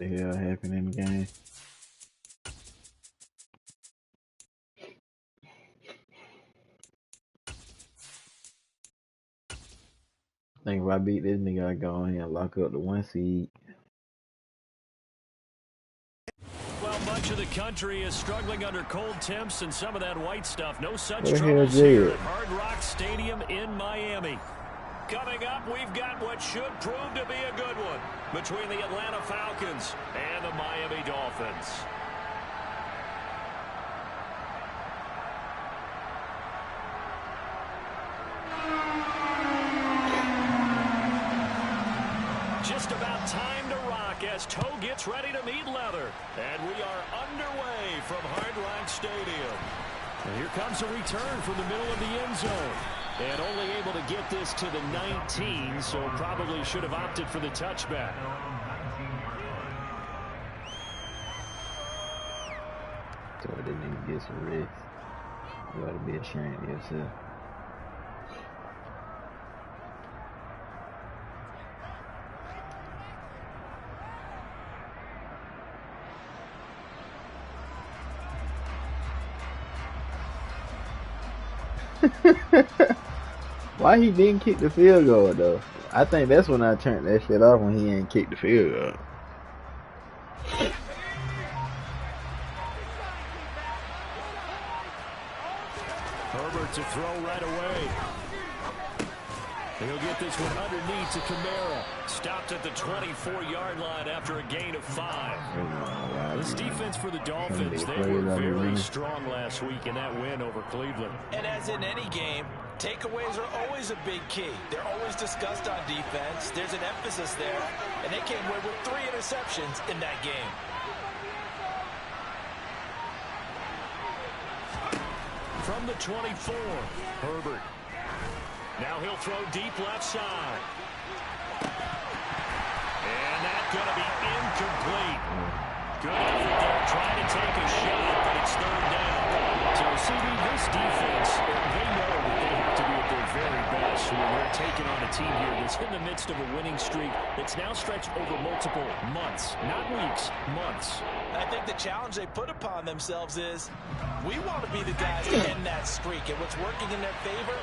The hell happened in the game? I think if I beat this nigga, I go in here and lock up the 1 seed. Well, much of the country is struggling under cold temps and some of that white stuff. No such Where troubles the hell here Jay at Hard Rock Stadium in Miami. Coming up, we've got what should prove to be a good one between the Atlanta Falcons and the Miami Dolphins. Just about time to rock as toe gets ready to meet leather. And we are underway from Hard Rock Stadium. And here comes a return from the middle of the end zone. And only able to get this to the 19, so probably should have opted for the touchback. So I didn't even get some rest. You ought to be ashamed of yourself. Why he didn't kick the field goal though? I think that's when I turned that shit off, when he ain't kicked the field goal. Herbert to throw right away. He'll get this one underneath to Kamara. Stopped at the 24-yard line after a gain of 5. This defense for the Dolphins, they were very strong last week in that win over Cleveland. And as in any game, takeaways are always a big key. They're always discussed on defense. There's an emphasis there. And they came away with 3 interceptions in that game. From the 24, Herbert. Now he'll throw deep left side. And that's going to be incomplete. Good effort there, trying to take a shot, but it's third down. So, CD, this defense, they know that they have to be at their very best when they're taking on a team here that's in the midst of a winning streak that's now stretched over multiple months, not weeks, months. I think the challenge they put upon themselves is, we want to be the guys to end that streak, and what's working in their favor,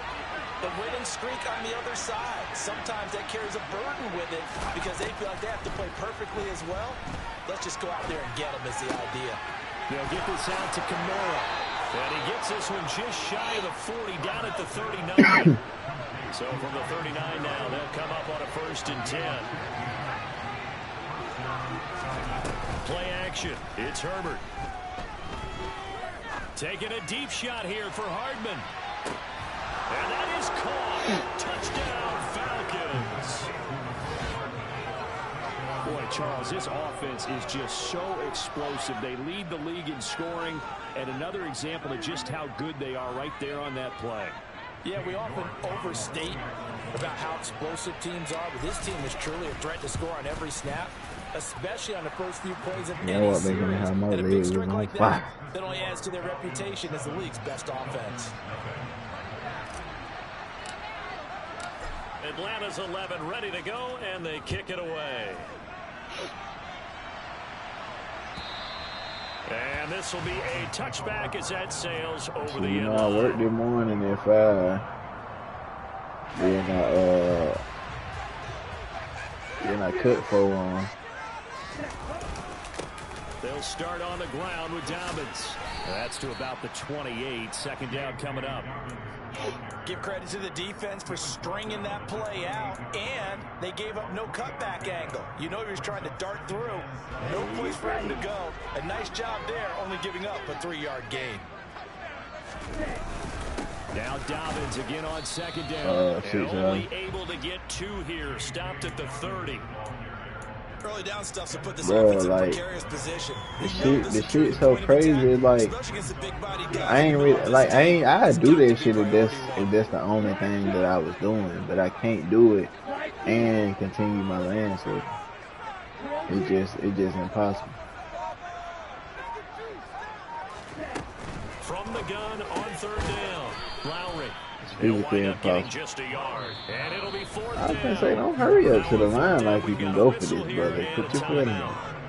the winning streak on the other side. Sometimes that carries a burden with it because they feel like they have to play perfectly as well. Let's just go out there and get them is the idea. They'll get this out to Kamara. And he gets this one just shy of the 40, down at the 39. So from the 39 now, they'll come up on a 1st and 10. Play action. It's Herbert. Taking a deep shot here for Hardman. And that is caught. Touchdown, Falcons. Boy, Charles, this offense is just so explosive. They lead the league in scoring, and another example of just how good they are right there on that play. Yeah, we often overstate about how explosive teams are, but this team is truly a threat to score on every snap, especially on the first few plays of any series. And a big streak like that only adds to their reputation as the league's best offense. Atlanta's 11 ready to go, and they kick it away. And this will be a touchback as that sails over the end. I worked this morning at 5. Then I cut 4 on. They'll start on the ground with Dobbins. That's to about the 28. 2nd down coming up. Give credit to the defense for stringing that play out, and they gave up no cutback angle. You know he was trying to dart through. No place for him to go. A nice job there, only giving up a 3-yard gain. Now Dobbins again on 2nd down. And only able to get 2 here. Stopped at the 30. Early down stuff to put this offense in a precarious position. The shit's so crazy. It's like I ain't really like I do that shit if that's the only thing that I was doing, but I can't do it and continue my landscape. It's just impossible. From the gun on 3rd down, Lowry. He'll wind up getting just a yard, and it'll be 4th I was down. gonna say, don't hurry up to the line like you can go for this, brother. Put your foot in.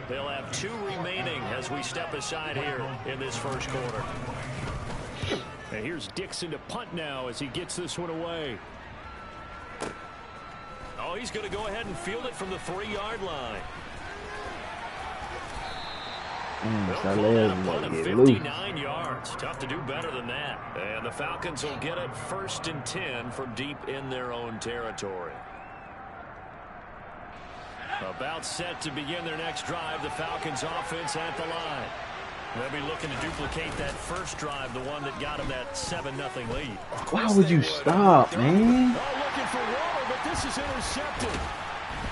They'll 2 remaining as we step aside here in this first quarter. And here's Dixon to punt now as he gets this one away. Oh, he's going to go ahead and field it from the 3-yard line. They'll punt of 59 yards. Tough to do better than that. And the Falcons will get it 1st and 10 from deep in their own territory. About set to begin their next drive. The Falcons offense at the line. They'll be looking to duplicate that first drive, the one that got them that 7-0 lead. Why would you stop, man? Oh, looking for Waller, but this is intercepted.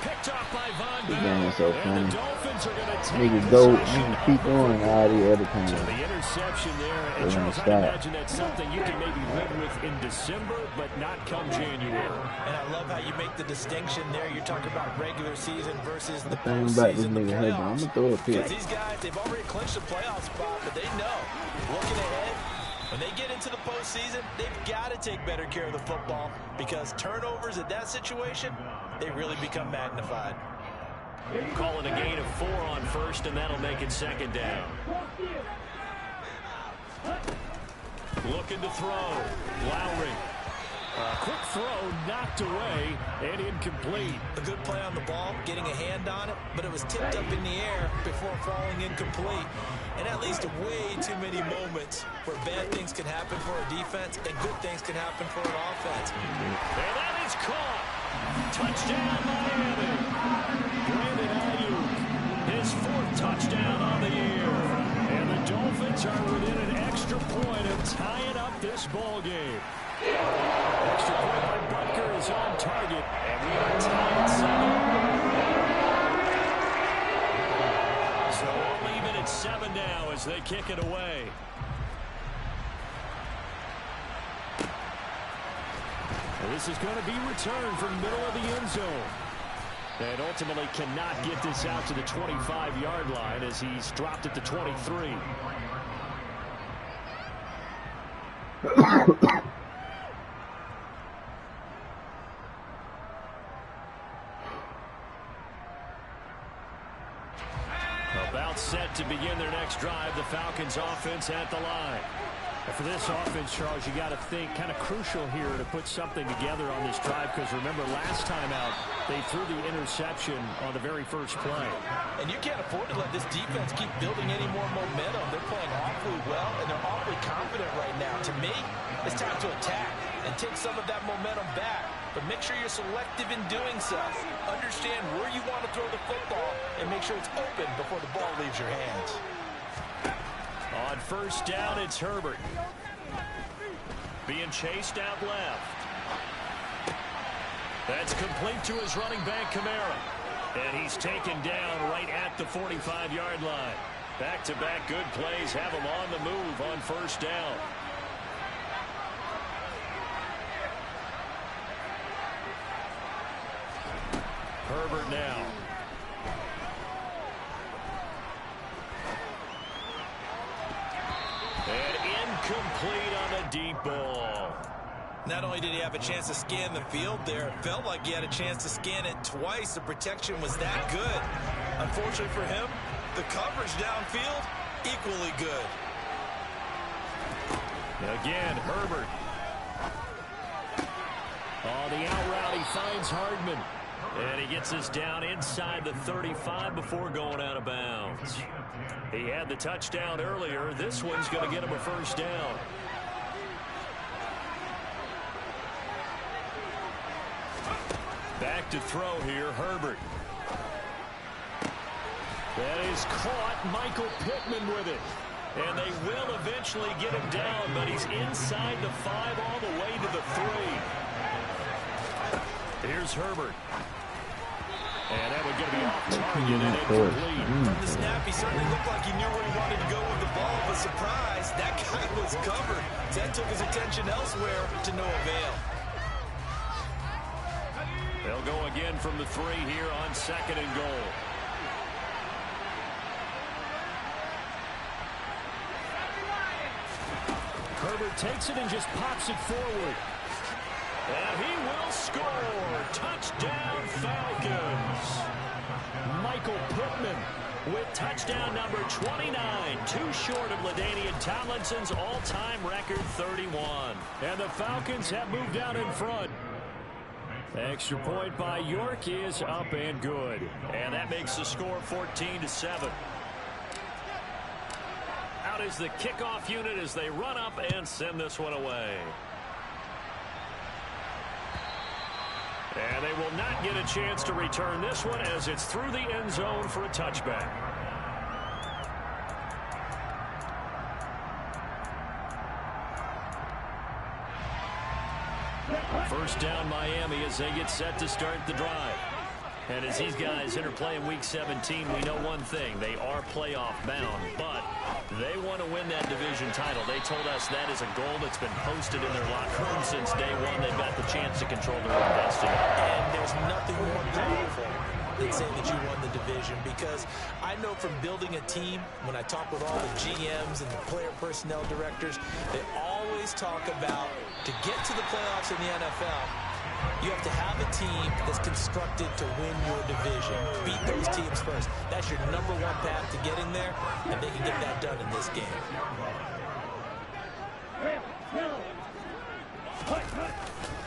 Picked off by Von This Bell. game is so funny. And the Dolphins are going to take Nigga go, possession nigga keep going all the other to times. the interception there. And They're Charles, gonna I stop. imagine that's something you can maybe live with in December, but not come January. And I love how you make the distinction there. You're talking about regular season versus the Thing about this postseason, the nigga Herbert, I'm playoffs. gonna throw a pick. Because these guys, they've already clinched a playoff spot, but they know, looking ahead, when they get into the postseason, they've got to take better care of the football because turnovers in that situation, they really become magnified. Calling a gain of 4 on first, and that'll make it 2nd down. Looking to throw. Lowry. Quick throw, knocked away, and incomplete. A good play on the ball, getting a hand on it, but it was tipped up in the air before falling incomplete. And that leads to way too many moments where bad things can happen for a defense and good things can happen for an offense. And that is caught. Touchdown, Miami. Brandon Ayuk, his 4th touchdown on the year. And the Dolphins are within an extra point of tying up this ball game. Extra point by Butker is on target, and we are tied at 7. So all even at 7 now as they kick it away. And this is going to be returned from middle of the end zone. And ultimately cannot get this out to the 25-yard line as he's dropped it to 23. About set to begin their next drive. The Falcons offense at the line. And for this offense, Charles, you got to think kind of crucial here to put something together on this drive because remember last time out they threw the interception on the very first play. And you can't afford to let this defense keep building any more momentum. They're playing awfully well and they're awfully confident right now. To me, it's time to attack and take some of that momentum back. But make sure you're selective in doing so. Understand where you want to throw the football and make sure it's open before the ball leaves your hands. On first down, it's Herbert. Being chased out left. That's complete to his running back, Kamara. And he's taken down right at the 45-yard line. Back-to-back good plays have him on the move on first down. Herbert now. And incomplete on the deep ball. Not only did he have a chance to scan the field there, it felt like he had a chance to scan it twice. The protection was that good. Unfortunately for him, the coverage downfield, equally good. Again, Herbert. On the out route, he finds Hardman. And he gets us down inside the 35 before going out of bounds. He had the touchdown earlier. This one's going to get him a first down. Back to throw here, Herbert. That is caught. Michael Pittman with it. And they will eventually get him down, but he's inside the 5 all the way to the 3. Here's Herbert. And that would get to be off target and incomplete. From the snap, he certainly looked like he knew where he wanted to go with the ball, but surprise, that guy was covered. That took his attention elsewhere to no avail. They'll go again from the 3 here on 2nd and goal. Herbert takes it and just pops it forward. And he will score. Touchdown, Falcons. Michael Pittman with touchdown number 29, too short of LaDainian Tomlinson's all-time record 31. And the Falcons have moved out in front. Extra point by York is up and good. And that makes the score 14-7. Out is the kickoff unit as they run up and send this one away. And they will not get a chance to return this one as it's through the end zone for a touchback. First down Miami as they get set to start the drive. And as these guys interplay in Week 17, we know one thing. They are playoff bound, but they want to win that division title. They told us that is a goal that's been posted in their locker room since day one. They've got the chance to control their own destiny. And there's nothing more powerful than saying that you won the division, because I know from building a team, when I talk with all the GMs and the player personnel directors, they always talk about to get to the playoffs in the NFL, you have to have a team that's constructed to win your division. Beat those teams first. That's your number one path to getting there, and they can get that done in this game.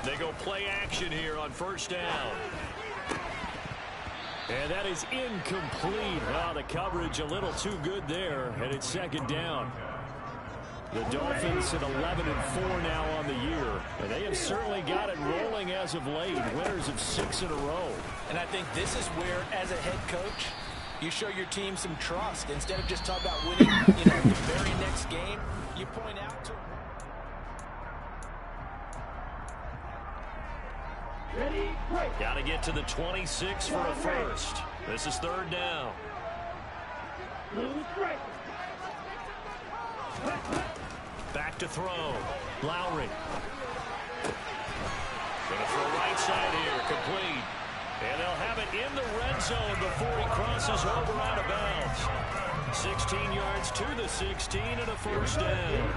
They go play action here on first down. And that is incomplete. Wow, the coverage a little too good there, and it's second down. The Dolphins at 11-4 now on the year, and they have certainly got it rolling as of late. Winners of 6 in a row. And I think this is where, as a head coach, you show your team some trust. Instead of just talking about winning, the very next game, you point out to them. Got to get to the 26 for a first. This is third down. Back to throw. Lowry. Going to throw right side here. Complete. And they'll have it in the red zone before he crosses over out of bounds. 16 yards to the 16 and a first down.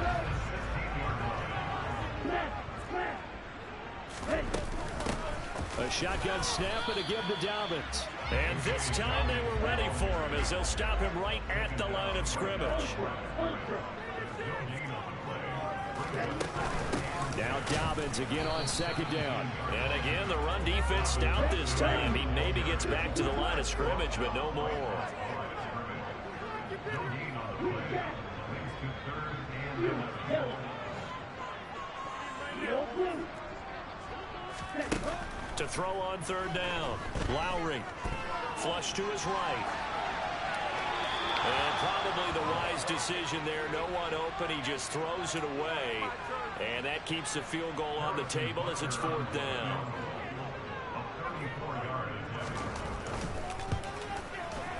A shotgun snap and a give to Dolphins. And this time they were ready for him as they'll stop him right at the line of scrimmage. Now Dobbins again on second down. And again, the run defense stout this time. He maybe gets back to the line of scrimmage, but no more. To throw on third down. Lowry. Flush to his right. And probably the wise decision there. No one open. He just throws it away. And that keeps the field goal on the table as it's fourth down.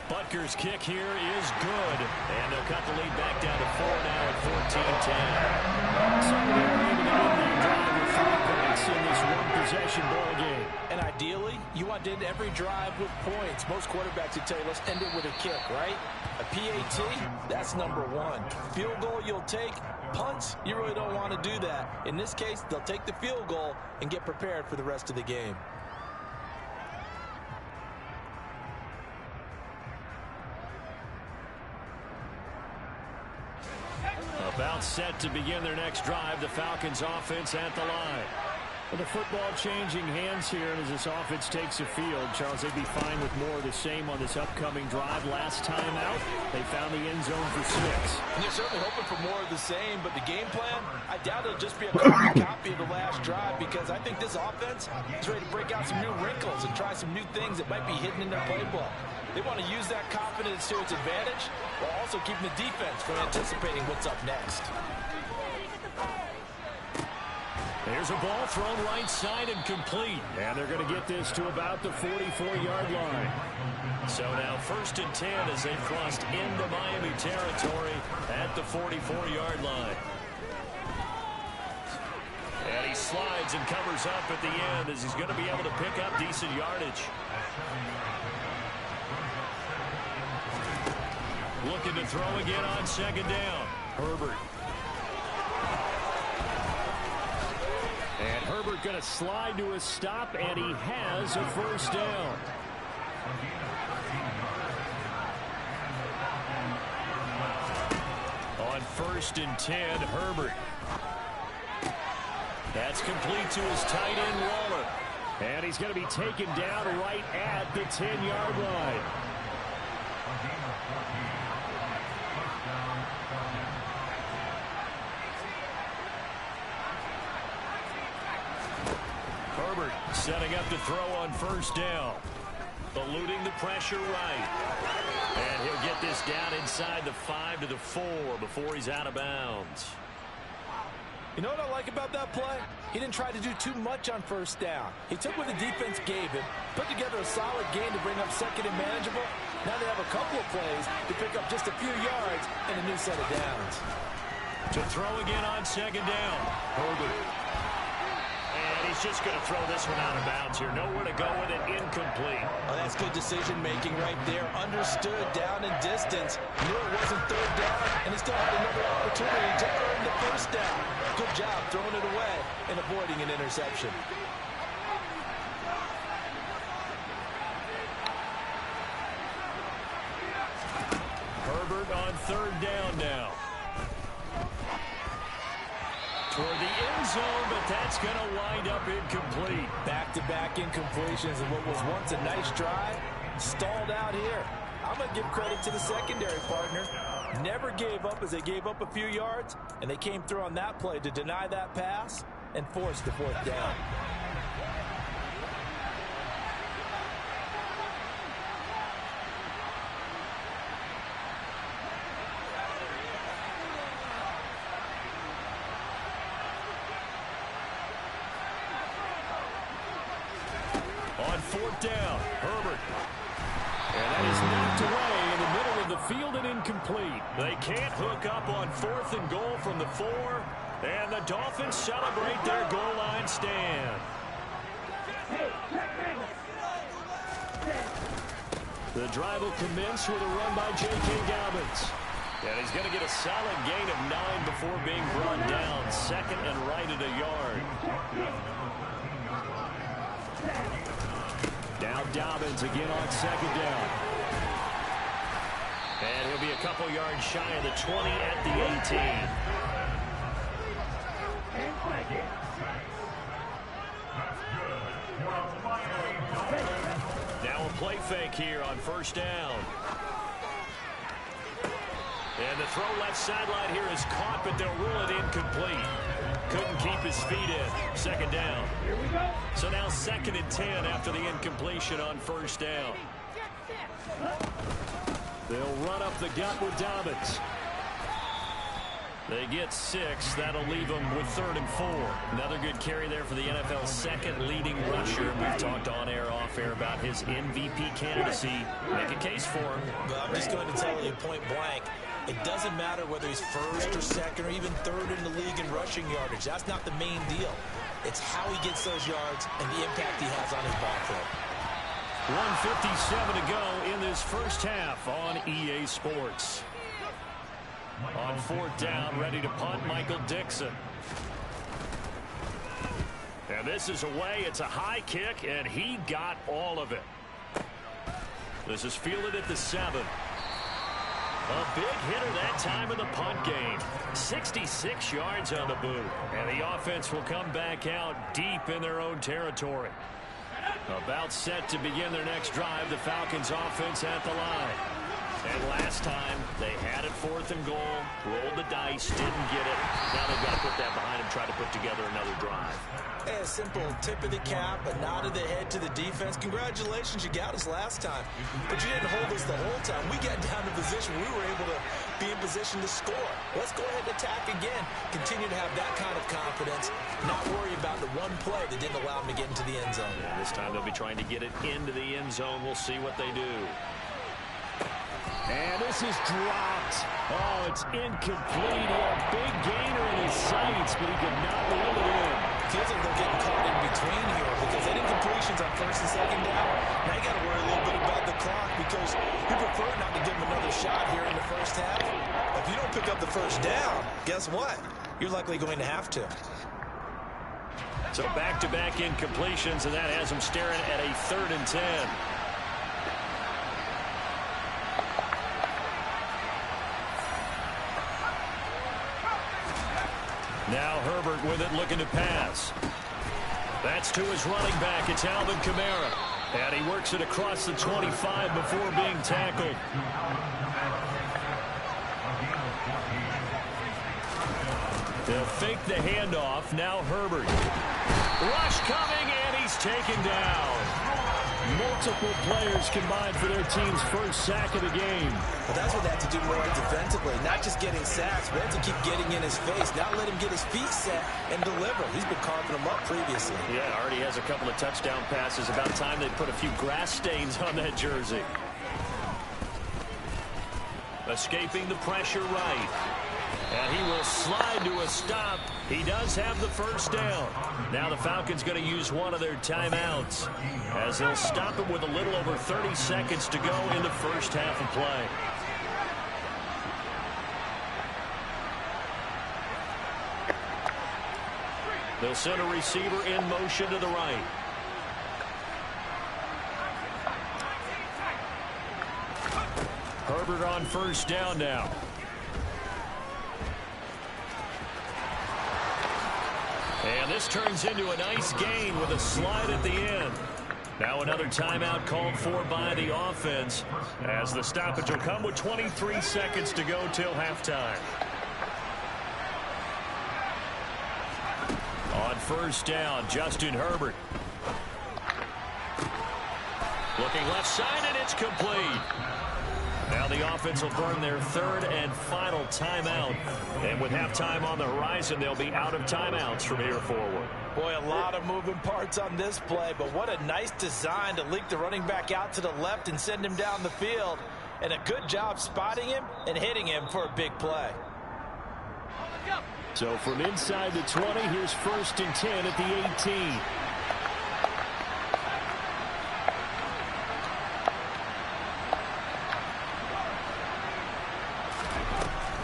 Butker's kick here is good. And they'll cut the lead back down to 4 now at 14-10. So they're able to win the drive with 3 points in this one-possession ball game. And ideally, you want to end every drive with points. Most quarterbacks would tell you, let's end it with a kick, right? A PAT, that's number one. Field goal you'll take. Punts, you really don't want to do that. In this case, they'll take the field goal and get prepared for the rest of the game. About set to begin their next drive, the Falcons offense at the line. Well, the football changing hands here, and as this offense takes the field, Charles, they'd be fine with more of the same on this upcoming drive. Last time out, they found the end zone for 6. And you're certainly hoping for more of the same, but the game plan, I doubt it'll just be a copy of the last drive, because I think this offense is ready to break out some new wrinkles and try some new things that might be hidden in their playbook. They want to use that confidence to its advantage while also keeping the defense from anticipating what's up next. There's a ball thrown right side and complete. And they're going to get this to about the 44-yard line. So now 1st and 10 as they've crossed into Miami territory at the 44-yard line. And he slides and covers up at the end as he's going to be able to pick up decent yardage. Looking to throw again on second down. Herbert. And Herbert going to slide to a stop, and he has a first down. First and 10, Herbert. That's complete to his tight end, Waller. And he's going to be taken down right at the 10-yard line. Herbert setting up to throw on first down. Eluding the pressure right. And he'll get this down inside the 5 to the 4 before he's out of bounds. You know what I like about that play? He didn't try to do too much on first down. He took what the defense gave him, put together a solid game to bring up second and manageable. Now they have a couple of plays to pick up just a few yards and a new set of downs. To throw again on second down. Herbert. And he's just going to throw this one out of bounds here. Nowhere to go with it. Incomplete. Oh, that's good decision-making right there. Understood down and distance. Knew it wasn't third down, and he still had another opportunity to earn the first down. Good job throwing it away and avoiding an interception. Herbert on third down now. Toward the end zone, but that's going to wind up incomplete. Back-to-back incompletions and what was once a nice drive stalled out here. I'm going to give credit to the secondary partner. Never gave up as they gave up a few yards, and they came through on that play to deny that pass and force the fourth down. On fourth down, Herbert. And that is knocked away in the middle of the field and incomplete. They can't hook up on 4th and goal from the 4. And the Dolphins celebrate their goal line stand. The drive will commence with a run by J.K. Dobbins. And he's going to get a solid gain of 9 before being brought down. Second and right at a yard. Now Dobbins again on second down. And he'll be a couple yards shy of the 20 at the 18. Now a play fake here on first down. And the throw left sideline here is caught, but they'll rule it incomplete. Couldn't keep his feet in. Second down. Here we go. So now 2nd and 10 after the incompletion on first down. They'll run up the gut with Dobbins. They get 6. That'll leave them with 3rd and 4. Another good carry there for the NFL's second leading rusher. We've talked on air, off air about his MVP candidacy. Make a case for him. But I'm just going to tell you point blank. It doesn't matter whether he's 1st or 2nd or even 3rd in the league in rushing yardage. That's not the main deal. It's how he gets those yards and the impact he has on his ball club. 1:57 to go in this first half on EA Sports. On fourth down, ready to punt, Michael Dixon. And this is away. It's a high kick, and he got all of it. This is fielded at the 7. A big hitter that time in the punt game. 66 yards on the boot. And the offense will come back out deep in their own territory. About set to begin their next drive, the Falcons offense at the line. And last time, they had it 4th and goal, rolled the dice, didn't get it. Now they've got to put that behind them, try to put together another drive. A simple tip of the cap, a nod of the head to the defense. Congratulations, you got us last time. But you didn't hold us the whole time. We got down to position. We were able to be in position to score. Let's go ahead and attack again. Continue to have that kind of confidence. Not worry about the one play that didn't allow them to get into the end zone. Yeah, this time they'll be trying to get it into the end zone. We'll see what they do. And this is dropped. Oh, it's incomplete. He had a big gainer in his sights, but he could not reel it in. Feels like they're getting caught in between here because that incompletion's on 1st and 2nd down. Now you got to worry a little bit about the clock because you prefer not to give them another shot here in the first half. If you don't pick up the first down, guess what? You're likely going to have to. So back-to-back incompletions, and that has them staring at a 3rd and 10. Now Herbert with it, looking to pass. That's to his running back. It's Alvin Kamara. And he works it across the 25 before being tackled. They'll fake the handoff. Now Herbert. Rush coming, and he's taken down. Multiple players combined for their team's first sack of the game. But that's what they have to do more defensively. Not just getting sacks, but have to keep getting in his face. Not let him get his feet set and deliver. He's been carving them up previously. Yeah, already has a couple of touchdown passes. About time they put a few grass stains on that jersey. Escaping the pressure right. And he will slide to a stop. He does have the first down. Now the Falcons going to use one of their timeouts as they'll stop it with a little over 30 seconds to go in the first half of play. They'll send a receiver in motion to the right. Herbert on first down now. And this turns into a nice gain with a slide at the end. Now another timeout called for by the offense as the stoppage will come with 23 seconds to go till halftime. On first down, Justin Herbert. Looking left side, and it's complete. Now the offense will burn their third and final timeout. And with halftime on the horizon, they'll be out of timeouts from here forward. Boy, a lot of moving parts on this play, but what a nice design to leak the running back out to the left and send him down the field. And a good job spotting him and hitting him for a big play. So from inside the 20, here's 1st and 10 at the 18.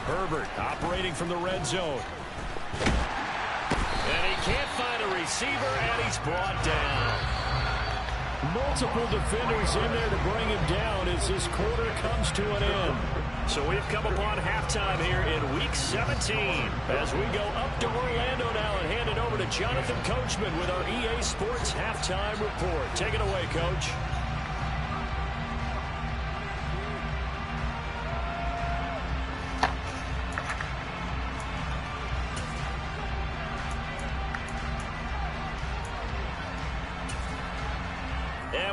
Herbert operating from the red zone. And he can't find a receiver, and he's brought down. Multiple defenders in there to bring him down as this quarter comes to an end. So we've come upon halftime here in Week 17 as we go up to Orlando now and hand it over to Jonathan Coachman with our EA Sports Halftime Report. Take it away, Coach.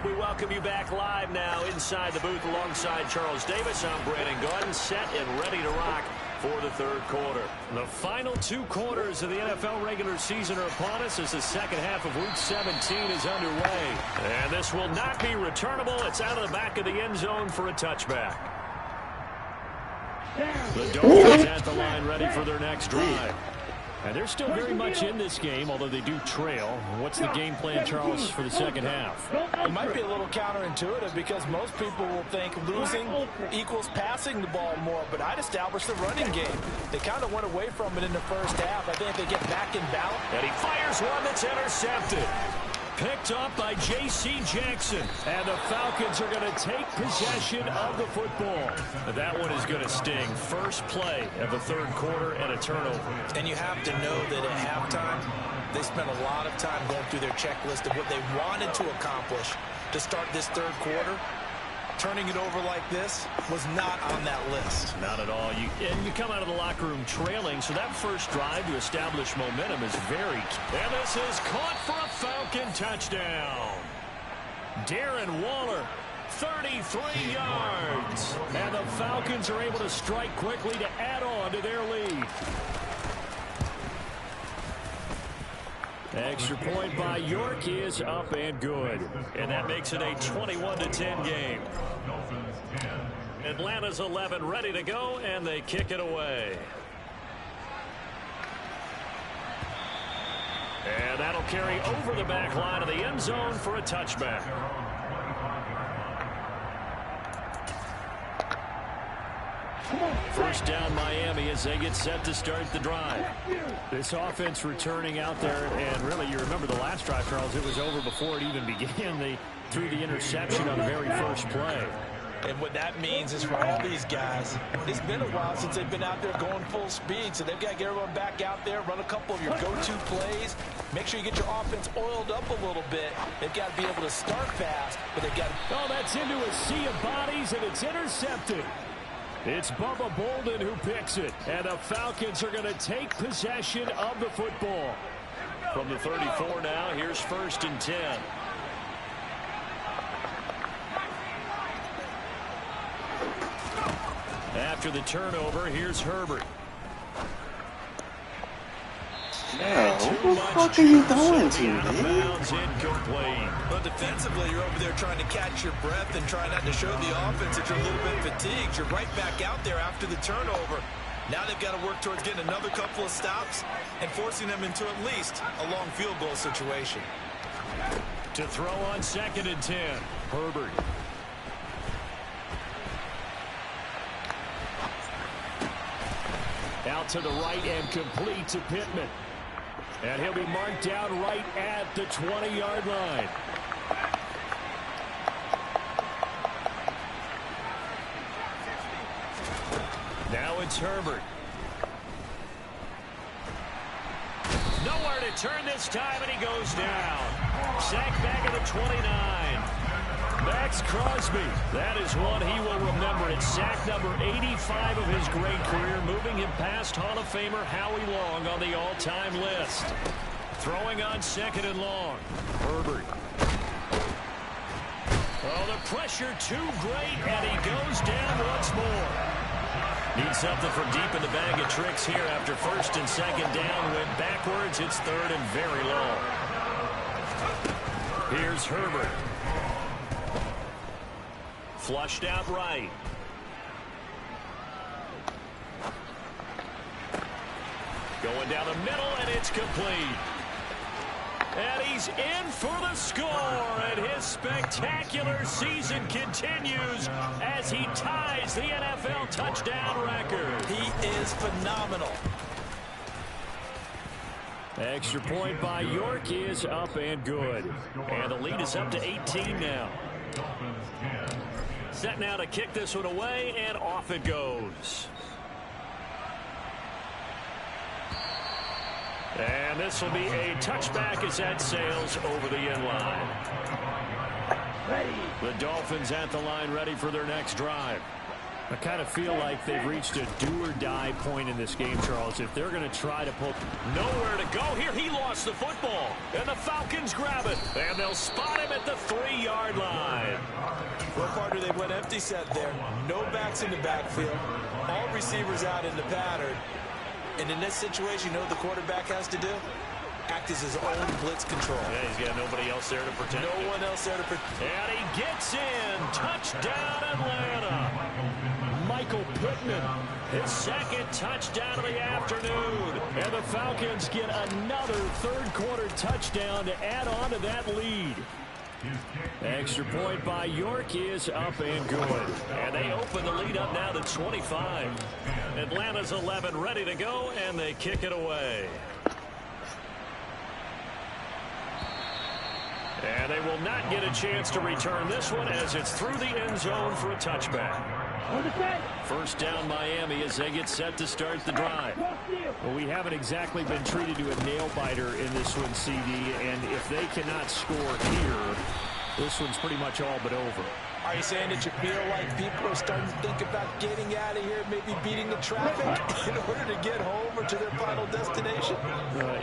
We welcome you back live now inside the booth alongside Charles Davis. I'm Brandon Gordon, set and ready to rock for the third quarter. The final 2 quarters of the NFL regular season are upon us as the second half of Week 17 is underway. And this will not be returnable. It's out of the back of the end zone for a touchback. The Dolphins at the line ready for their next drive. And they're still very much in this game, although they do trail. What's the game plan, Charles, for the second half? It might be a little counterintuitive because most people will think losing equals passing the ball more, but I'd establish the running game. They kind of went away from it in the first half. I think if they get back in balance. And he fires one that's intercepted. Picked up by J.C. Jackson. And the Falcons are going to take possession of the football. That one is going to sting. First play of the third quarter and a turnover. And you have to know that at halftime, they spent a lot of time going through their checklist of what they wanted to accomplish to start this third quarter. Turning it over like this was not on that list. Not at all. And you come out of the locker room trailing, so that first drive to establish momentum is very key. And this is caught for a Falcon touchdown. Darren Waller, 33 yards. And the Falcons are able to strike quickly to add on to their lead. Extra point by York is up and good. And that makes it a 21-10 game. Atlanta's 11 ready to go, and they kick it away. And that'll carry over the back line of the end zone for a touchback. First down Miami as they get set to start the drive. This offense returning out there, and really you remember the last drive, Charles, it was over before it even began. They threw the interception on the very first play. And what that means is for all these guys, it's been a while since they've been out there going full speed, so they've got to get everyone back out there, run a couple of your go-to plays, make sure you get your offense oiled up a little bit. They've got to be able to start fast, but they've got to... Oh, that's into a sea of bodies, and it's intercepted. It's Bubba Bolden who picks it, and the Falcons are going to take possession of the football. From the 34 now, here's 1st and 10. After the turnover, here's Herbert. Yeah, what the fuck are you doing to me? Incomplete. But defensively, you're over there trying to catch your breath and try not to show the offense that you're a little bit fatigued. You're right back out there after the turnover. Now they've got to work towards getting another couple of stops and forcing them into at least a long field goal situation. To throw on 2nd and 10, Herbert. Out to the right and complete to Pittman. And he'll be marked down right at the 20-yard line. Now it's Herbert. Nowhere to turn this time, and he goes down. Sacked back at the 29. Max Crosby. That is one he will remember. It's sack number 85 of his great career, moving him past Hall of Famer Howie Long on the all-time list. Throwing on 2nd and long. Herbert. Oh, the pressure too great, and he goes down once more. Needs something from deep in the bag of tricks here after 1st and 2nd down. Went backwards. It's 3rd and very long. Here's Herbert. Flushed out right. Going down the middle, and it's complete. And he's in for the score, and his spectacular season continues as he ties the NFL touchdown record. He is phenomenal. Extra point by York is up and good. And the lead is up to 18 now. Set now to kick this one away, and off it goes. And this will be a touchback as that sails over the end line. The Dolphins at the line, ready for their next drive. I kind of feel like they've reached a do-or-die point in this game, Charles. If they're going to try to pull... Nowhere to go here. He lost the football. And the Falcons grab it. And they'll spot him at the 3-yard line. Well, partner, they went empty set there. No backs in the backfield. All receivers out in the pattern. And in this situation, you know what the quarterback has to do? Act as his own blitz control. Yeah, he's got nobody else there to protect him. No one else there to protect. And he gets in. Touchdown, Atlanta. Michael Pittman, his 2nd touchdown of the afternoon. And the Falcons get another third-quarter touchdown to add on to that lead. Extra point by York is up and good. And they open the lead up now to 25. Atlanta's 11 ready to go, and they kick it away. And they will not get a chance to return this one as it's through the end zone for a touchback. First down Miami as they get set to start the drive. Well, we haven't exactly been treated to a nail-biter in this one, CD, and if they cannot score here, this one's pretty much all but over. Are you saying that you feel like people are starting to think about getting out of here, maybe beating the traffic in order to get home or to their final destination?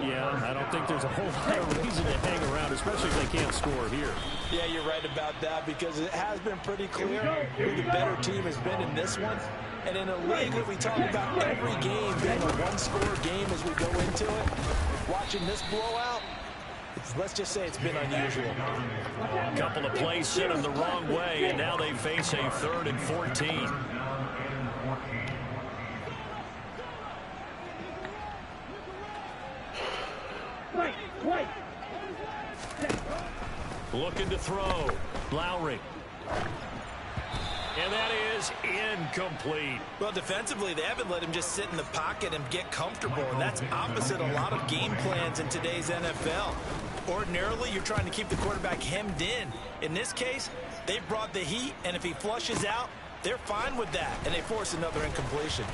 Yeah, I don't think there's a whole lot of reason to hang around, especially if they can't score here. Yeah, you're right about that because it has been pretty clear who the better team has been in this one. And in a league that we talk about every game being a one-score game as we go into it, watching this blowout, let's just say it's been unusual. A couple of plays sent them the wrong way, and now they face a 3rd and 14. Looking to throw. Lowry. And that is incomplete. Well, defensively, they haven't let him just sit in the pocket and get comfortable, and that's opposite a lot of game plans in today's NFL. Ordinarily, you're trying to keep the quarterback hemmed in. In this case, they brought the heat, and if he flushes out, they're fine with that, and they force another incompletion.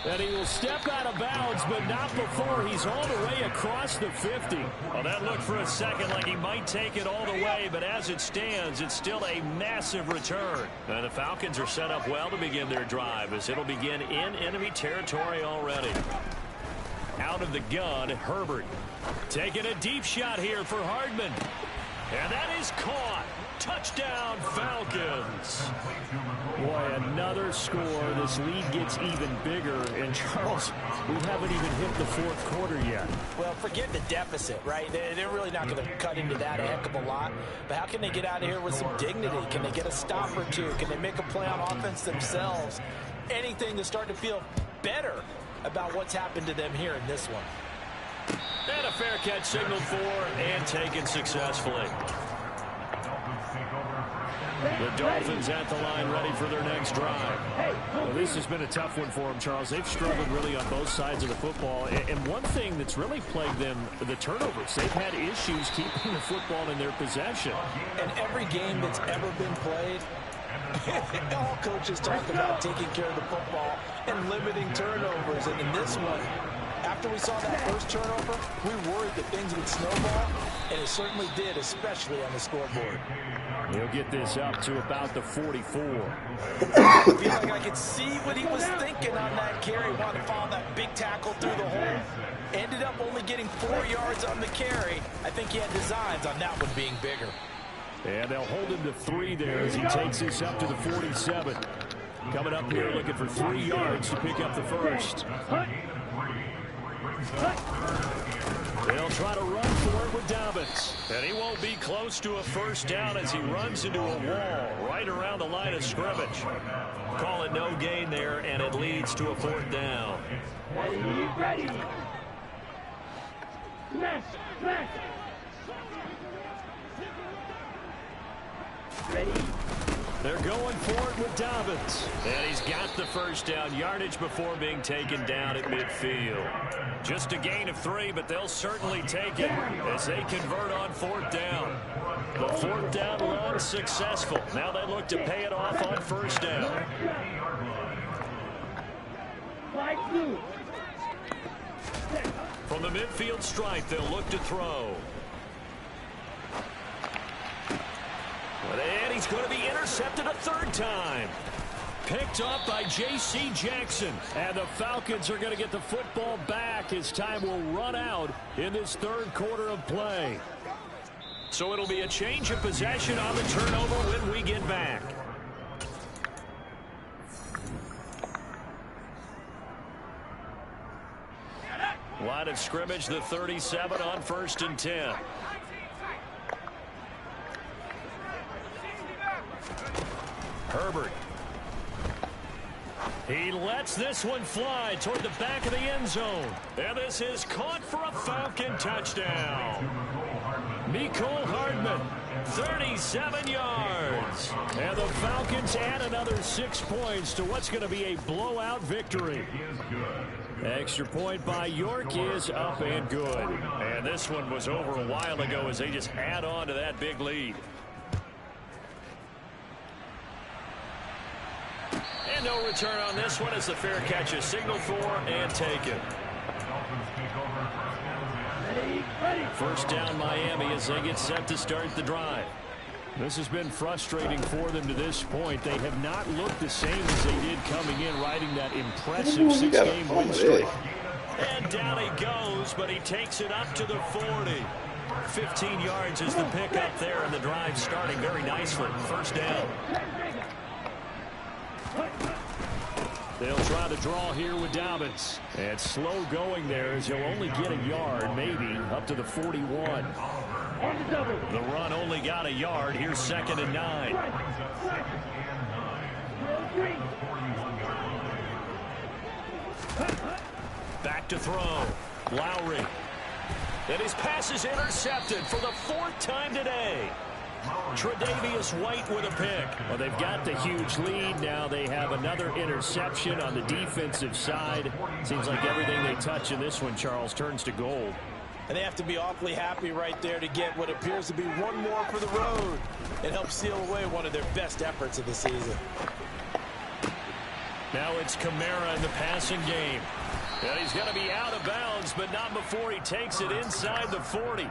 And he will step out of bounds, but not before he's all the way across the 50. Well, that looked for a second like he might take it all the way, but as it stands, it's still a massive return. And the Falcons are set up well to begin their drive, as it'll begin in enemy territory already. Out of the gun, Herbert. Taking a deep shot here for Hardman. And that is caught. Touchdown, Falcons. Boy, another score. This lead gets even bigger. And, Charles, we haven't even hit the fourth quarter yet. Well, forget the deficit, right? They're really not going to cut into that a heck of a lot. But how can they get out of here with some dignity? Can they get a stop or two? Can they make a play on offense themselves? Anything to start to feel better about what's happened to them here in this one. And a fair catch signaled for and taken successfully. The Dolphins at the line, ready for their next drive. Well, this has been a tough one for them, Charles. They've struggled really on both sides of the football. And one thing that's really plagued them, the turnovers. They've had issues keeping the football in their possession. And every game that's ever been played, all coaches talk about taking care of the football and limiting turnovers. And in this one, after we saw that first turnover, we worried that things would snowball, and it certainly did, especially on the scoreboard. He'll get this up to about the 44. I feel like I could see what he was thinking on that carry. Wanted to follow that big tackle through the hole. Ended up only getting 4 yards on the carry. I think he had designs on that one being bigger. And they'll hold him to 3 there as he takes this up to the 47. Coming up here looking for 3 yards to pick up the first. They'll try to run for it with Dobbins. And he won't be close to a first down as he runs into a wall right around the line of scrimmage. Call it no gain there, and it leads to a 4th down. Ready. Ready. They're going for it with Dobbins. And he's got the first down yardage before being taken down at midfield. Just a gain of 3, but they'll certainly take it as they convert on 4th down. The 4th down run successful. Now they look to pay it off on 1st down. From the midfield stripe, they'll look to throw. And he's going to be intercepted a 3rd time. Picked up by J.C. Jackson. And the Falcons are going to get the football back as time will run out in this 3rd quarter of play. So it'll be a change of possession on the turnover when we get back. Line of scrimmage, the 37 on 1st and 10. Herbert. He lets this one fly toward the back of the end zone. And this is caught for a Falcon touchdown. Mecole Hardman, 37 yards. And the Falcons add another 6 points to what's going to be a blowout victory. Extra point by York is up and good. And this one was over a while ago as they just add on to that big lead. And no return on this one as the fair catch is signaled for and taken. First down Miami as they get set to start the drive. This has been frustrating for them to this point. They have not looked the same as they did coming in, riding that impressive 6-game win streak. And down he goes, but he takes it up to the 40. 15 yards is the pickup there, and the drive starting very nicely. First down. They'll try to draw here with Dobbins. And slow going there as he'll only get a yard, maybe, up to the 41. The run only got a yard. Here's 2nd and 9. Back to throw. Lowry. And his pass is intercepted for the 4th time today. Tre'Davious White with a pick. Well, they've got the huge lead. Now they have another interception on the defensive side. Seems like everything they touch in this one, Charles, turns to gold. And they have to be awfully happy right there to get what appears to be one more for the road. It helps seal away one of their best efforts of the season. Now it's Kamara in the passing game. And he's going to be out of bounds, but not before he takes it inside the 40.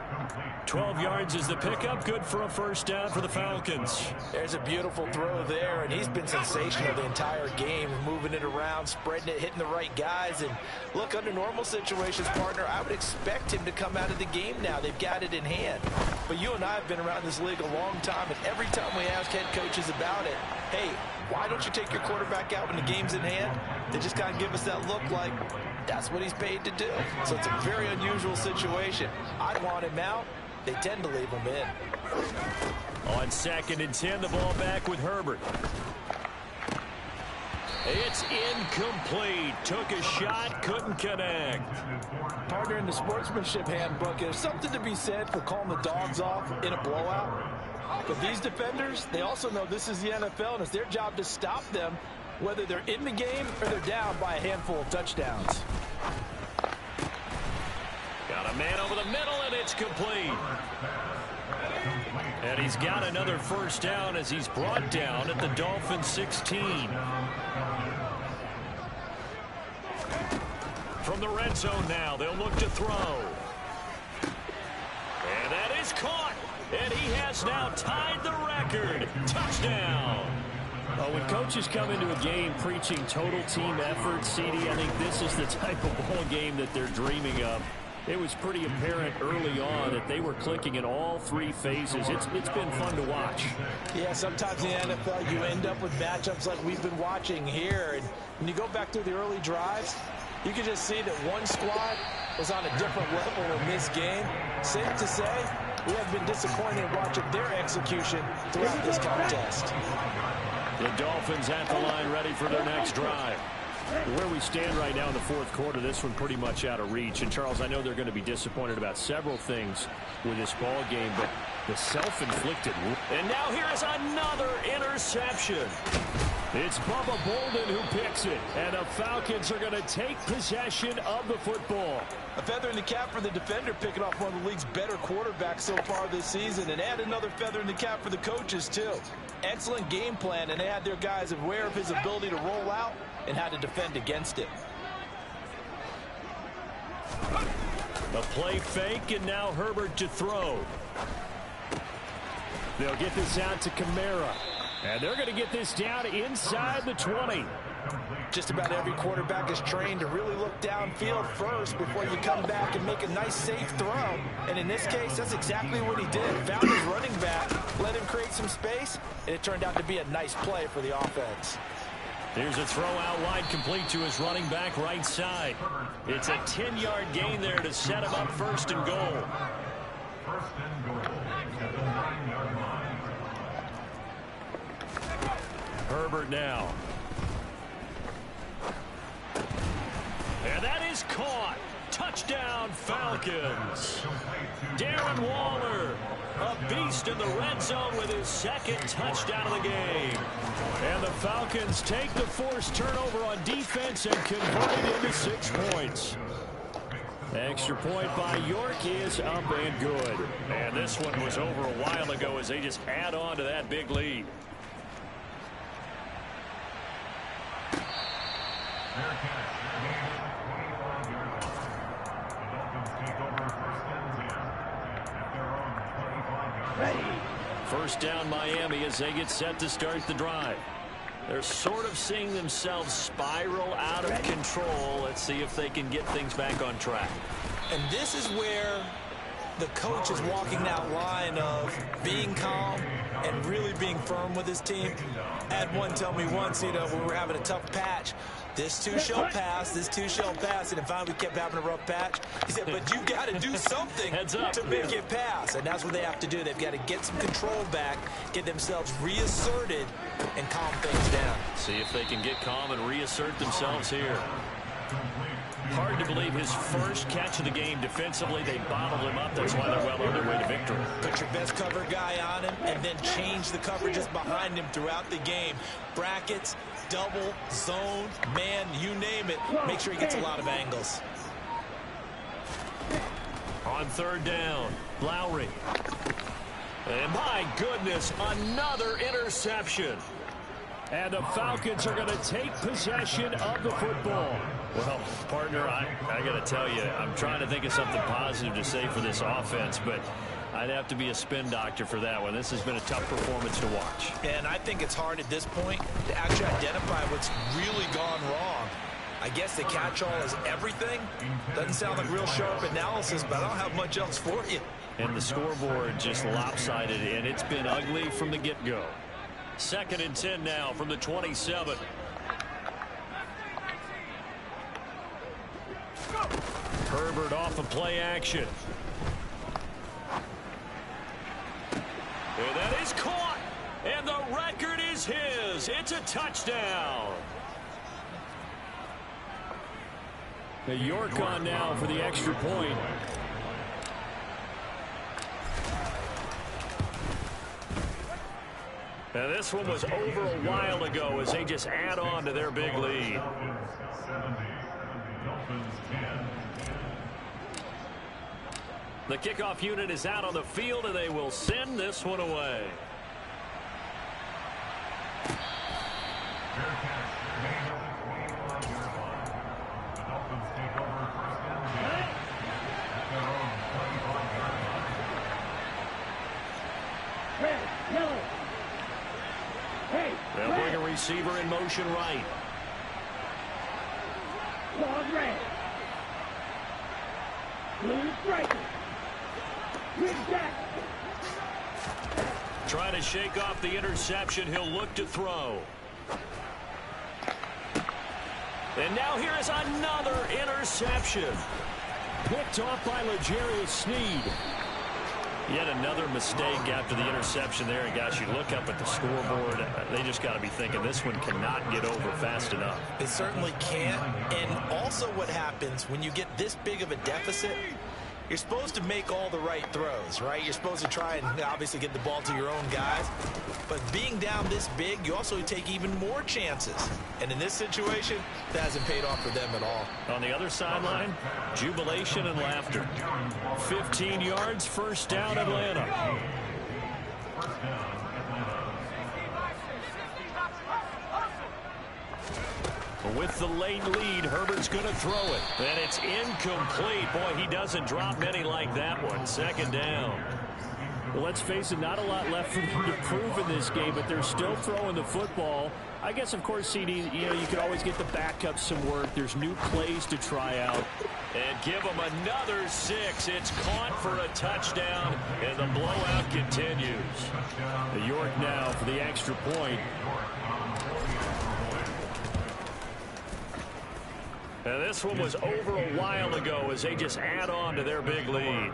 12 yards is the pickup. Good for a first down for the Falcons. There's a beautiful throw there, and he's been sensational the entire game, moving it around, spreading it, hitting the right guys. And look, under normal situations, partner, I would expect him to come out of the game now. They've got it in hand. But you and I have been around this league a long time, and every time we ask head coaches about it, hey, why don't you take your quarterback out when the game's in hand? They just kind of give us that look like that's what he's paid to do. So it's a very unusual situation. I want him out. They tend to leave him in. On 2nd and 10, the ball back with Herbert. It's incomplete. Took a shot, couldn't connect. Partner, in the sportsmanship handbook, there's something to be said for calling the dogs off in a blowout. But these defenders, they also know this is the NFL, and it's their job to stop them, whether they're in the game or they're down by a handful of touchdowns. Got a man over the middle, and it's complete. And he's got another first down as he's brought down at the Dolphins 16. From the red zone now, they'll look to throw. And that is caught. And he has now tied the record. Touchdown. When coaches come into a game preaching total team effort, CD, I think this is the type of ball game that they're dreaming of. It was pretty apparent early on that they were clicking in all three phases. It's been fun to watch. Yeah, sometimes in the NFL you end up with matchups like we've been watching here. And when you go back through the early drives, you can just see that one squad was on a different level in this game. Safe to say, we have been disappointed in watching their execution throughout this contest. The Dolphins at the line ready for their next drive. Where we stand right now in the fourth quarter, this one pretty much out of reach. And, Charles, I know they're going to be disappointed about several things with this ball game, but the self-inflicted. And now here is another interception. It's Bubba Bolden who picks it, and the Falcons are going to take possession of the football. A feather in the cap for the defender, picking off one of the league's better quarterbacks so far this season, and add another feather in the cap for the coaches, too. Excellent game plan, and they had their guys aware of his ability to roll out and how to defend against it. A play fake, and now Herbert to throw. They'll get this out to Kamara. And they're going to get this down inside the 20. Just about every quarterback is trained to really look downfield first before you come back and make a nice, safe throw. And in this case, that's exactly what he did. Found his running back, let him create some space, and it turned out to be a nice play for the offense. Here's a throw out wide, complete to his running back right side. It's a 10-yard gain there to set him up 1st and goal. Herbert now. And that is caught. Touchdown, Falcons. Darren Waller, a beast in the red zone with his 2nd touchdown of the game. And the Falcons take the forced turnover on defense and convert it into 6 points. Extra point by York is up and good. And this one was over a while ago as they just add on to that big lead. Ready. First down Miami as they get set to start the drive. They're sort of seeing themselves spiral out of control. Let's see if they can get things back on track. And this is where the coach is walking that line of being calm and really being firm with his team. I had one tell me once, when we were having a tough patch, this too shall pass, this too shall pass, and finally we kept having a rough patch. He said, but you've got to do something to make it pass, and that's what they have to do. They've got to get some control back, get themselves reasserted, and calm things down. See if they can get calm and reassert themselves here. Hard to believe his first catch of the game defensively. They bottled him up. That's why they're well on their way to victory. Put your best cover guy on him and then change the coverages behind him throughout the game. Brackets, double, zone, man, you name it. Make sure he gets a lot of angles. On third down, Lowry. And my goodness, another interception. And the Falcons are going to take possession of the football. Well, partner, I got to tell you, I'm trying to think of something positive to say for this offense, but I'd have to be a spin doctor for that one. This has been a tough performance to watch. And I think it's hard at this point to actually identify what's really gone wrong. I guess the catch-all is everything. Doesn't sound like real sharp analysis, but I don't have much else for you. And the scoreboard just lopsided, and it's been ugly from the get-go. 2nd and 10 now from the 27. Herbert off of play action. And that is caught. And the record is his. It's a touchdown. The York on now for the extra point. Now this one was over a while ago as they just add on to their big lead. The kickoff unit is out on the field, and they will send this one away. They'll bring a receiver in motion right. Long red. Blue striker. Trying to shake off the interception. He'll look to throw. And now here is another interception. Picked off by L'Jarius Sneed. Yet another mistake after the interception there. And guys, you look up at the scoreboard, they just got to be thinking this one cannot get over fast enough. It certainly can't. And also what happens when you get this big of a deficit, you're supposed to make all the right throws, right? You're supposed to try and obviously get the ball to your own guys. But being down this big, you also take even more chances. And in this situation, that hasn't paid off for them at all. On the other sideline, jubilation and laughter. 15 yards, first down, Atlanta. With the late lead, Herbert's going to throw it. And it's incomplete. Boy, he doesn't drop many like that one. 2nd down. Well, let's face it, not a lot left for them to prove in this game, but they're still throwing the football. I guess, of course, CD, you can always get the backup some work. There's new plays to try out. And give them another 6. It's caught for a touchdown, and the blowout continues. The York now for the extra point. And this one was over a while ago as they just add on to their big lead.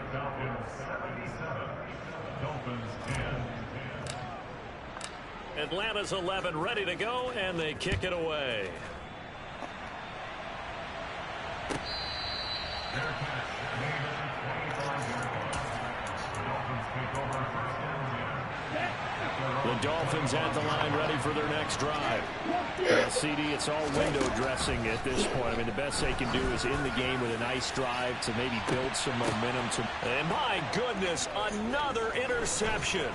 Atlanta's 11 ready to go, and they kick it away. The Dolphins at the line ready for their next drive. CD, it's all window dressing at this point. I mean, the best they can do is in the game with a nice drive to maybe build some momentum. And my goodness, another interception.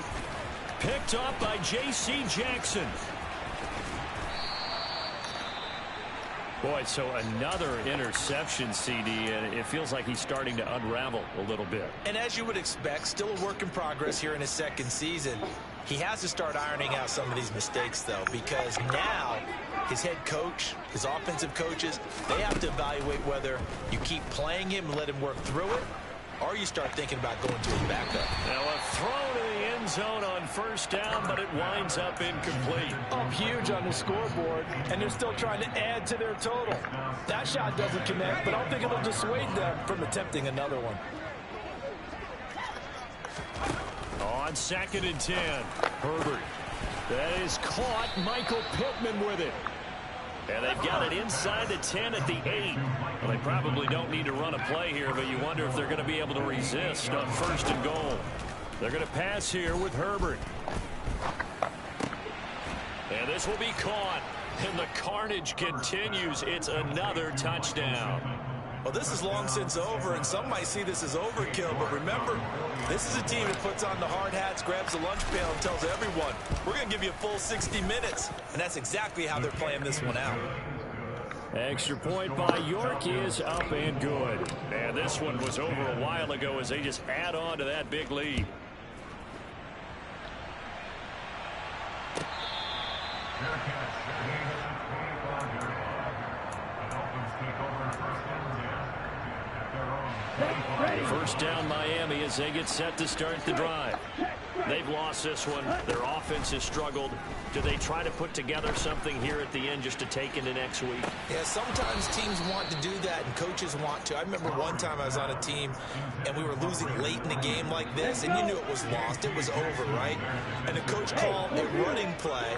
Picked up by J.C. Jackson. Boy, so another interception, CD, and it feels like he's starting to unravel a little bit. And as you would expect, still a work in progress here in his 2nd season. He has to start ironing out some of these mistakes, though, because now his head coach, his offensive coaches, they have to evaluate whether you keep playing him and let him work through it, or you start thinking about going to his backup. Now a throw to the end zone on 1st down, but it winds up incomplete. Up huge on the scoreboard, and they're still trying to add to their total. That shot doesn't connect, but I don't think it'll dissuade them from attempting another one. On 2nd and 10, Herbert. That is caught. Michael Pittman with it. And they've got it inside the 10 at the 8. Well, they probably don't need to run a play here, but you wonder if they're going to be able to resist on 1st and goal. They're going to pass here with Herbert. And this will be caught. And the carnage continues. It's another touchdown. Well, this is long since over, and some might see this as overkill. But remember, this is a team that puts on the hard hats, grabs the lunch pail, and tells everyone, we're going to give you a full 60 minutes. And that's exactly how they're playing this one out. Extra point by York is up and good. And this one was over a while ago as they just add on to that big lead. First down Miami as they get set to start the drive. They've lost this one. Their offense has struggled. Do they try to put together something here at the end just to take into next week? Yeah, sometimes teams want to do that and coaches want to. I remember one time I was on a team and we were losing late in the game like this, and you knew it was lost. It was over, right? And the coach called a running play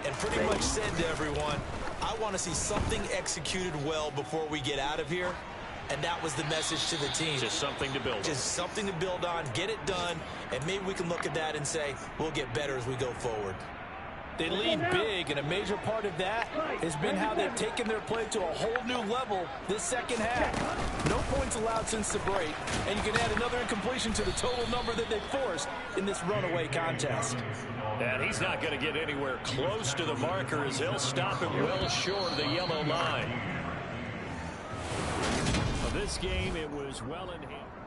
and pretty much said to everyone, I want to see something executed well before we get out of here. And that was the message to the team. Just something to build on. Just something to build on, get it done, and maybe we can look at that and say, we'll get better as we go forward. They lead big, and a major part of that has been how they've taken their play to a whole new level this second half. No points allowed since the break, and you can add another incompletion to the total number that they forced in this runaway contest. And he's not going to get anywhere close to the marker as they'll stop him well short of the yellow line. This game, it was well in hand.